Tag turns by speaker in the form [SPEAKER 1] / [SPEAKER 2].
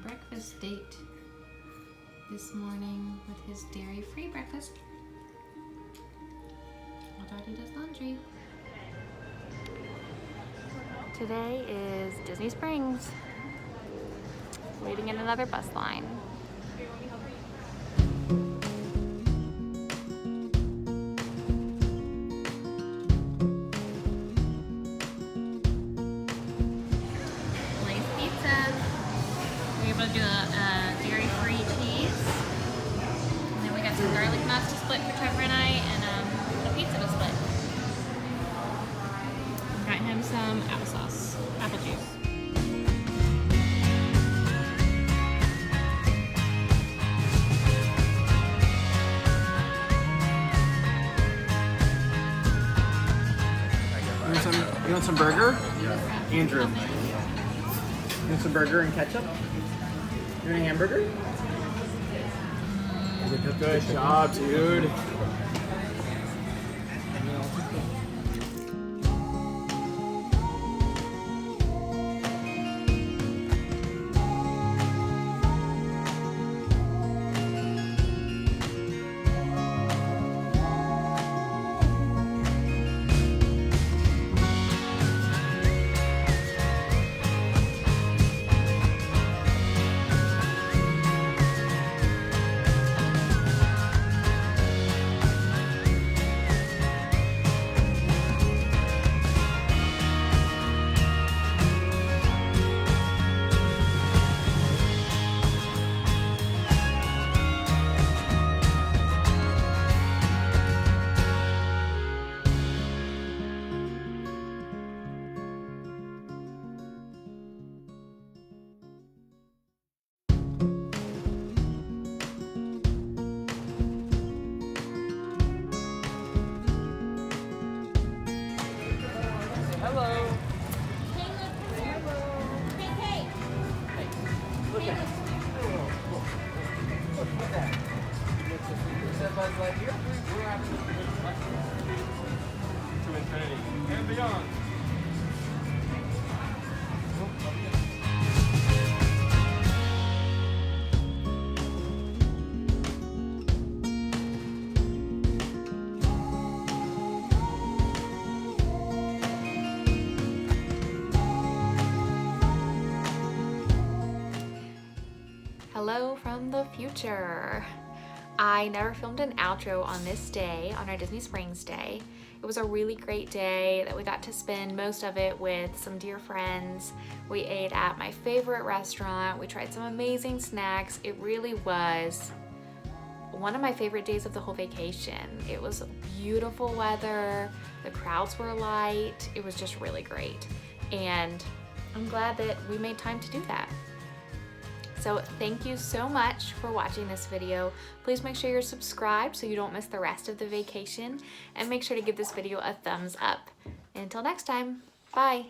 [SPEAKER 1] breakfast date this morning with his dairy-free breakfast while Daddy does laundry. Today is Disney Springs. Waiting in another bus line. Lay's Pizza. We're able to do a dairy-free cheese. And then we got some garlic knots to split for Trevor and I, and a pizza to split. Got him some applesauce, apple juice.
[SPEAKER 2] You want some burger?
[SPEAKER 3] Yeah.
[SPEAKER 2] Andrew. You want some burger and ketchup? You want a hamburger? Good job, dude.
[SPEAKER 3] To infinity and beyond.
[SPEAKER 1] Hello from the future. I never filmed an outro on this day, on our Disney Springs day. It was a really great day that we got to spend most of it with some dear friends. We ate at my favorite restaurant. We tried some amazing snacks. It really was one of my favorite days of the whole vacation. It was beautiful weather. The crowds were light. It was just really great. And I'm glad that we made time to do that. So thank you so much for watching this video. Please make sure you're subscribed so you don't miss the rest of the vacation, and make sure to give this video a thumbs up. Until next time, bye.